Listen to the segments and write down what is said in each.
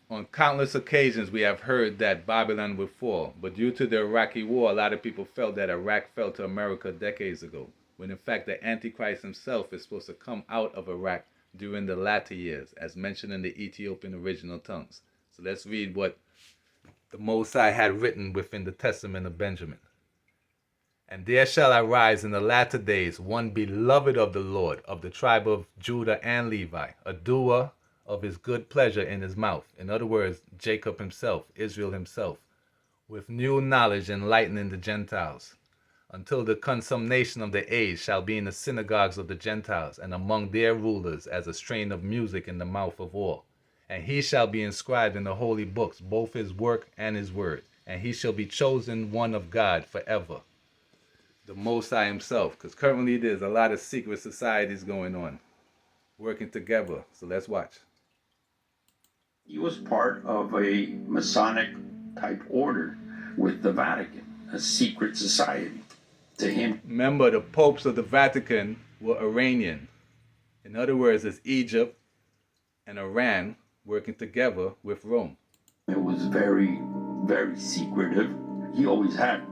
On countless occasions, we have heard that Babylon would fall, but due to the Iraqi war, a lot of people felt that Iraq fell to America decades ago, when in fact the Antichrist himself is supposed to come out of Iraq during the latter years, as mentioned in the Ethiopian original tongues. So let's read what the Most High had written within the Testament of Benjamin. And there shall arise in the latter days one beloved of the Lord, of the tribe of Judah and Levi, a doer of his good pleasure in his mouth. In other words, Jacob himself, Israel himself, with new knowledge enlightening the Gentiles, until the consummation of the age shall be in the synagogues of the Gentiles, and among their rulers as a strain of music in the mouth of all. And he shall be inscribed in the holy books, both his work and his word, and he shall be chosen one of God forever. The Most High himself, because currently there's a lot of secret societies going on, working together. So let's watch. He was part of a Masonic type order with the Vatican, a secret society. To him, remember, the popes of the Vatican were Iranian. In other words, it's Egypt and Iran working together with Rome. It was very, very secretive. He always had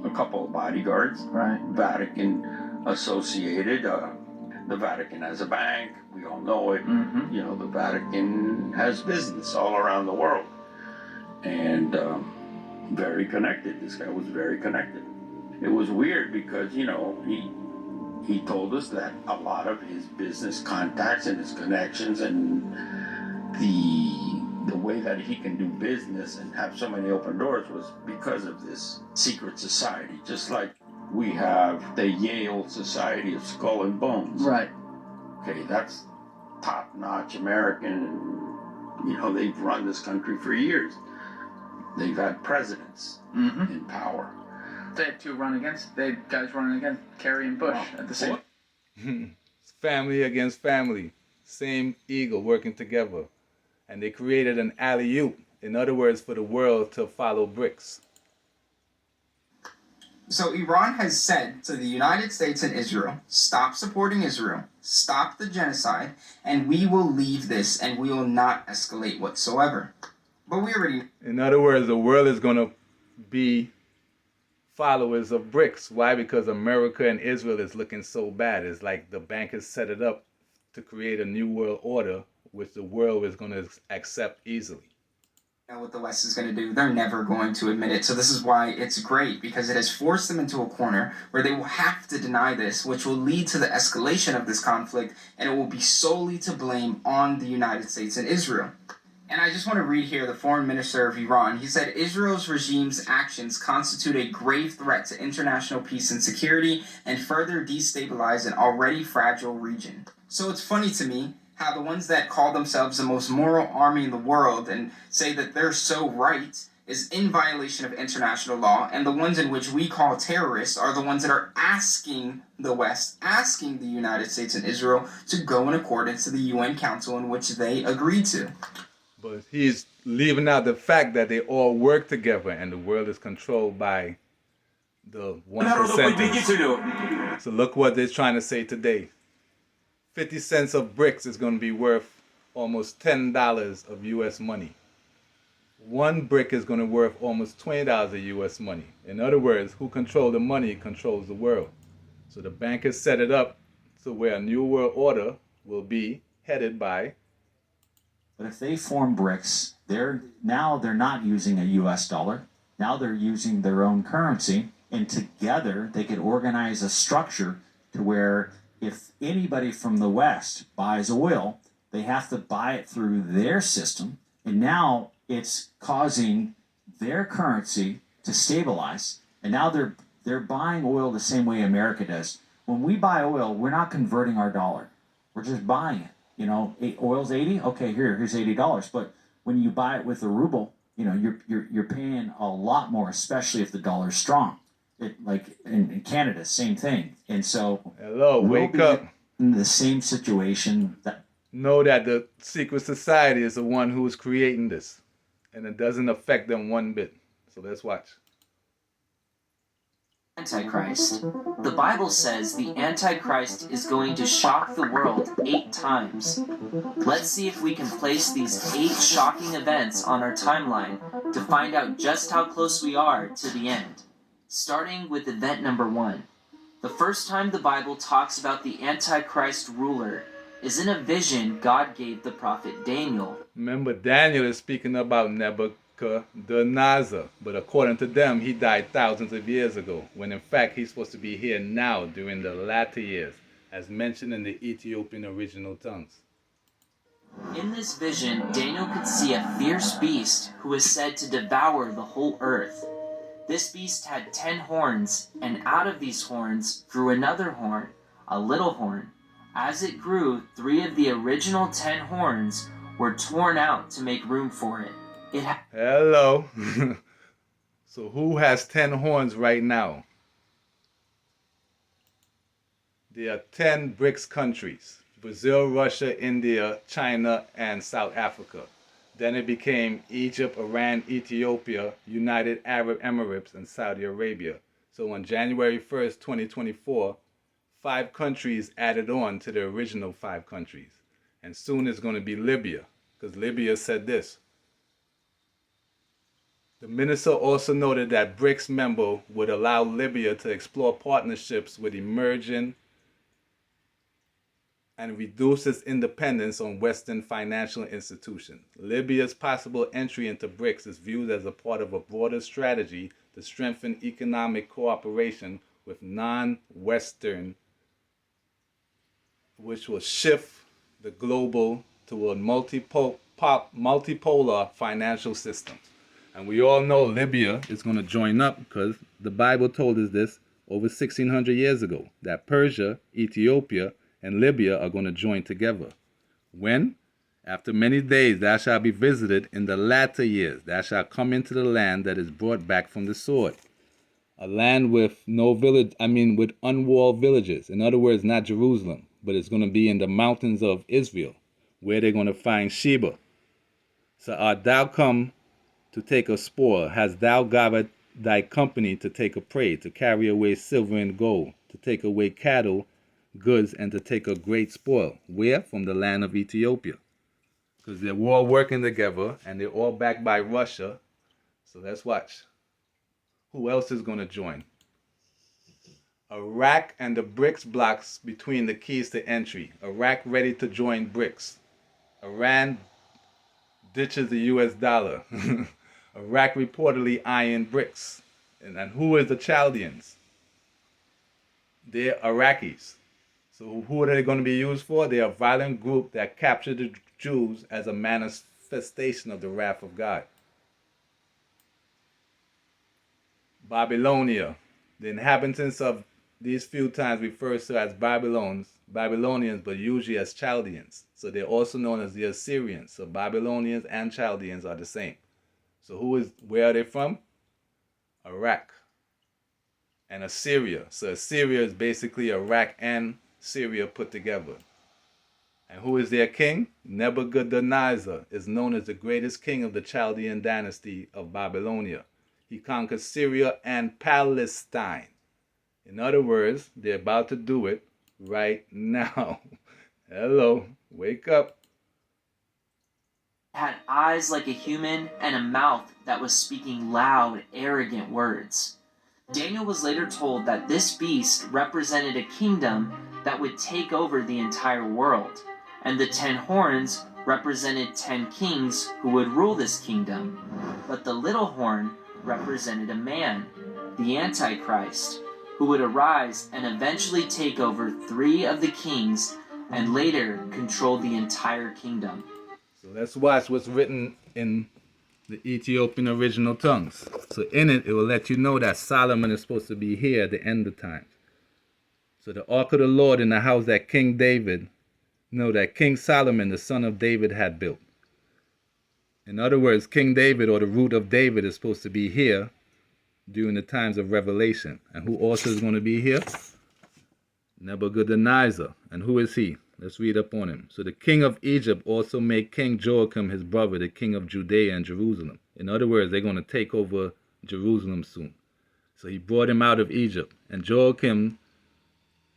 a couple of bodyguards, Right. Vatican associated. The Vatican has a bank. We all know it. Mm-hmm. You know, the Vatican has business all around the world. And very connected. This guy was very connected. It was weird because, you know, he told us that a lot of his business contacts and his connections and the way that he can do business and have so many open doors was because of this secret society. Just like we have the Yale Society of Skull and Bones. Right. Okay, that's top-notch American. You know, they've run this country for years. They've had presidents Mm-hmm. in power. They had guys running against Kerry and Bush at the same. It's family against family, same eagle working together. And they created an alley-oop, in other words, for the world to follow BRICS. So Iran has said to the United States and Israel, stop supporting Israel, stop the genocide, and we will leave this and we will not escalate whatsoever. But we already... In other words, the world is going to be followers of BRICS. Why? Because America and Israel is looking so bad. It's like the bankers set it up to create a new world order, which the world is going to accept easily. know what the West is going to do. They're never going to admit it. So this is why it's great, because it has forced them into a corner where they will have to deny this, which will lead to the escalation of this conflict, and it will be solely to blame on the United States and Israel. And I just want to read here the foreign minister of Iran. He said, Israel's regime's actions constitute a grave threat to international peace and security and further destabilize an already fragile region. So it's funny to me how the ones that call themselves the most moral army in the world and say that they're so right is in violation of international law, and the ones in which we call terrorists are the ones that are asking the West, asking the United States and Israel to go in accordance to the UN Council in which they agreed to. But he's leaving out the fact that they all work together and the world is controlled by the 1%. So look what they're trying to say today. 50 cents of bricks is going to be worth almost $10 of US money. One brick is going to be worth almost $20 of US money. In other words, who controls the money controls the world. So the bankers set it up to where a new world order will be headed by. But if they form BRICS, they're not using a US dollar. Now they're using their own currency, and together they could organize a structure to where if anybody from the West buys oil, they have to buy it through their system, and now it's causing their currency to stabilize. And now they're buying oil the same way America does. When we buy oil, we're not converting our dollar. We're just buying it. You know, oil's 80. Okay, here's $80. But when you buy it with a ruble, you know, you're paying a lot more, especially if the dollar's strong. Like in Canada, same thing. And so, hello, wake up. In the same situation. Know that the secret society is the one who is creating this, and it doesn't affect them one bit. So let's watch. Antichrist. The Bible says the Antichrist is going to shock the world 8 times. Let's see if we can place these 8 shocking events on our timeline to find out just how close we are to the end. Starting with event number 1. The first time the Bible talks about the Antichrist ruler is in a vision God gave the prophet Daniel. Remember, Daniel is speaking about Nebuchadnezzar, but according to them, he died thousands of years ago, when in fact he's supposed to be here now during the latter years, as mentioned in the Ethiopian original tongues. In this vision, Daniel could see a fierce beast who is said to devour the whole earth. This beast had 10 horns, and out of these horns grew another horn, a little horn. As it grew, 3 of the original 10 horns were torn out to make room for it. Hello. So who has 10 horns right now? There are 10 BRICS countries: Brazil, Russia, India, China, and South Africa. Then it became Egypt, Iran, Ethiopia, United Arab Emirates, and Saudi Arabia. So on January 1st, 2024, 5 countries added on to the original 5 countries. And soon it's going to be Libya, because Libya said this. The minister also noted that BRICS member would allow Libya to explore partnerships with emerging and reduce its dependence on Western financial institutions. Libya's possible entry into BRICS is viewed as a part of a broader strategy to strengthen economic cooperation with non-Western, which will shift the global to a multipolar financial system. And we all know Libya is going to join up, because the Bible told us this over 1600 years ago, that Persia, Ethiopia, and Libya are going to join together. When? After many days thou shalt be visited in the latter years. Thou shalt come into the land that is brought back from the sword. A land with with unwalled villages. In other words, not Jerusalem, but it's going to be in the mountains of Israel, where they're going to find Sheba. So art thou come to take a spoil? Hast thou gathered thy company to take a prey, to carry away silver and gold, to take away cattle, goods, and to take a great spoil? Where? From the land of Ethiopia. Because they're all working together, and they're all backed by Russia. So let's watch. Who else is going to join? Iraq and the BRICS blocks between the keys to entry. Iraq ready to join BRICS. Iran ditches the US dollar. Iraq reportedly eyeing BRICS. And who is the Chaldeans? They're Iraqis. So who are they going to be used for? They're a violent group that captured the Jews as a manifestation of the wrath of God. Babylonia. The inhabitants of these few times refers to as Babylonians, but usually as Chaldeans. So they're also known as the Assyrians. So Babylonians and Chaldeans are the same. So where are they from? Iraq and Assyria. So Assyria is basically Iraq and Syria put together. And who is their king? Nebuchadnezzar is known as the greatest king of the Chaldean dynasty of Babylonia. He conquered Syria and Palestine. In other words, they're about to do it right now. Hello, wake up. Had eyes like a human and a mouth that was speaking loud, arrogant words. Daniel was later told that this beast represented a kingdom that would take over the entire world, and the 10 horns represented 10 kings who would rule this kingdom. But the little horn represented a man, the Antichrist, who would arise and eventually take over 3 of the kings and later control the entire kingdom. So let's watch what's written in the Ethiopian original tongues. So in it will let you know that Solomon is supposed to be here at the end of times. So the ark of the Lord in the house that King Solomon, the son of David, had built. In other words, King David, or the root of David, is supposed to be here during the times of Revelation. And who also is going to be here? Nebuchadnezzar. And who is he? Let's read up on him. So the king of Egypt also made King Joachim his brother the king of Judea and Jerusalem. In other words, they're going to take over Jerusalem soon. So he brought him out of Egypt. And Joachim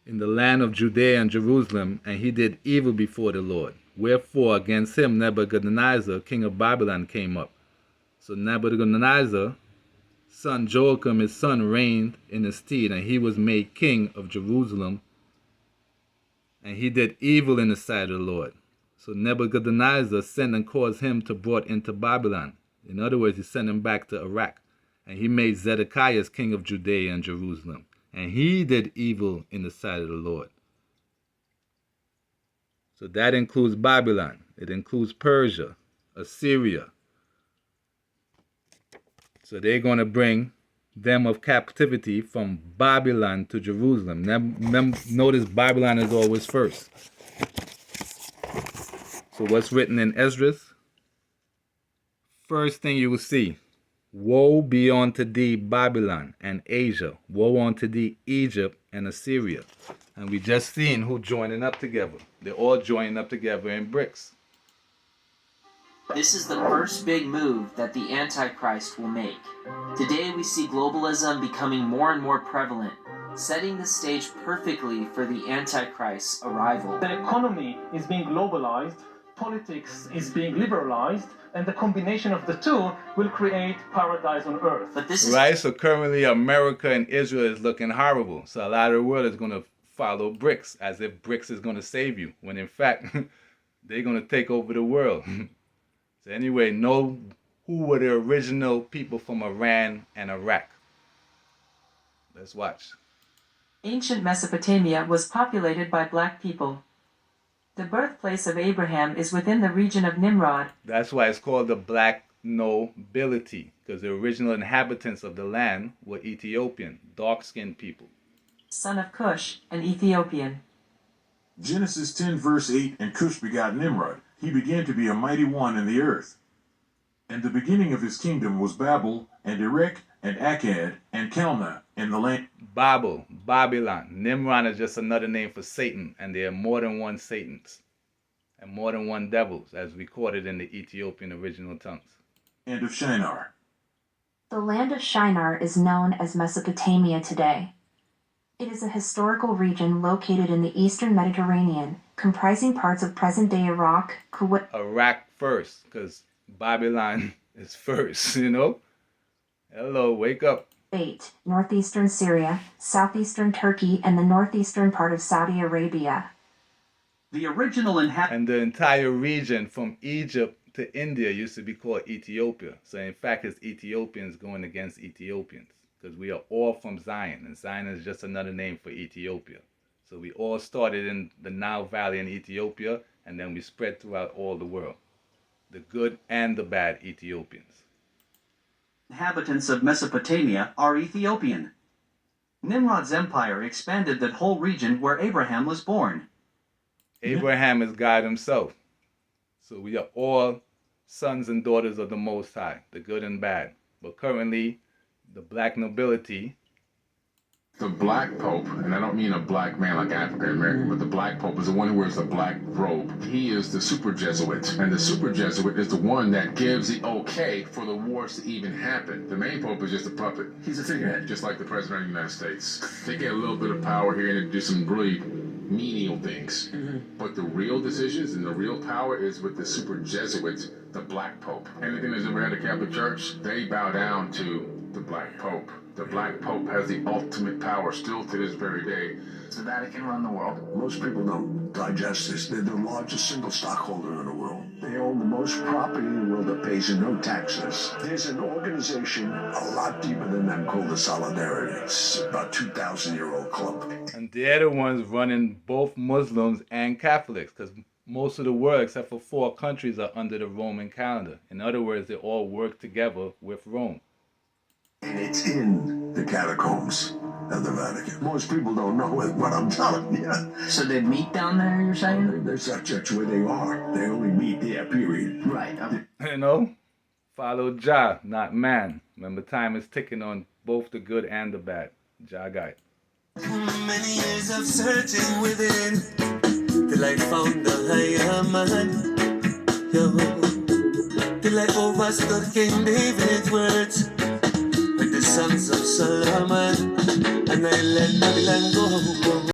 in the land of Judea and Jerusalem, and he did evil before the Lord. Wherefore against him Nebuchadnezzar, king of Babylon, came up. So Nebuchadnezzar, son Joachim, his son, reigned in his stead, and he was made king of Jerusalem. And he did evil in the sight of the Lord. So Nebuchadnezzar sent and caused him to brought into Babylon. In other words, he sent him back to Iraq. And he made Zedekiah king of Judea and Jerusalem. And he did evil in the sight of the Lord. So that includes Babylon. It includes Persia, Assyria. So they're going to bring them of captivity from Babylon to Jerusalem. Notice Babylon is always first. So what's written in Esdras? First thing you will see, woe be unto thee, Babylon and Asia. Woe unto thee, Egypt and Assyria. And we just seen who joining up together. They're all joining up together in BRICS. This is the first big move that the Antichrist will make. Today we see globalism becoming more and more prevalent, setting the stage perfectly for the Antichrist's arrival. The economy is being globalized, politics is being liberalized, and the combination of the two will create paradise on earth. But this is right. So currently America and Israel is looking horrible. So a lot of the world is going to follow BRICS as if BRICS is going to save you, when in fact they're going to take over the world. So anyway, know who were the original people from Iran and Iraq. Let's watch. Ancient Mesopotamia was populated by black people. The birthplace of Abraham is within the region of Nimrod. That's why it's called the black nobility, because the original inhabitants of the land were Ethiopian, dark-skinned people. Son of Cush, an Ethiopian. Genesis 10 verse 8, and Cush begot Nimrod. He began to be a mighty one in the earth. And the beginning of his kingdom was Babel, and Erech, and Akkad, and Calneh, in the land. Babylon. Nimrod is just another name for Satan, and there are more than one Satans, and more than one devils, as recorded in the Ethiopian original tongues. And of Shinar. The land of Shinar is known as Mesopotamia today. It is a historical region located in the eastern Mediterranean, comprising parts of present-day Iraq, Kuwait. Iraq first, because Babylon is first, you know? Hello, wake up. Northeastern Syria, southeastern Turkey, and the northeastern part of Saudi Arabia. The original And the entire region from Egypt to India used to be called Ethiopia. So in fact, it's Ethiopians going against Ethiopians, because we are all from Zion, and Zion is just another name for Ethiopia. So we all started in the Nile Valley in Ethiopia, and then we spread throughout all the world. The good and the bad Ethiopians. Inhabitants of Mesopotamia are Ethiopian. Nimrod's empire expanded that whole region where Abraham was born. Abraham is God himself. So we are all sons and daughters of the Most High, the good and bad. But currently, the black nobility. The black pope, and I don't mean a black man like African American, but the black pope is the one who wears the black robe. He is the super Jesuit, and the super Jesuit is the one that gives the okay for the wars to even happen. The main pope is just a puppet. He's a figurehead, just like the president of the United States. They get a little bit of power here and do some really menial things. But the real decisions and the real power is with the super Jesuit, the black pope. Anything that's ever had a Catholic Church, they bow down to the black pope. The black pope has the ultimate power still to this very day. Does the Vatican run the world? Most people don't digest this. They're the largest single stockholder in the world. They own the most property in the world that pays no taxes. There's an organization a lot deeper than them called the Solidarity. It's about 2,000-year-old club. And they're the ones running both Muslims and Catholics, because most of the world, except for 4 countries, are under the Roman calendar. In other words, they all work together with Rome. And it's in the catacombs of the Vatican. Most people don't know it, but I'm telling you. So they meet down there, you're saying? That's where they are. They only meet there, period. Right. You know, follow Jah, not man. Remember, time is ticking on both the good and the bad. Jah guide. Many years of searching within, till I found the higher man. Yo, till I overstood King David's words. With the songs of Solomon, and I let Babylon go.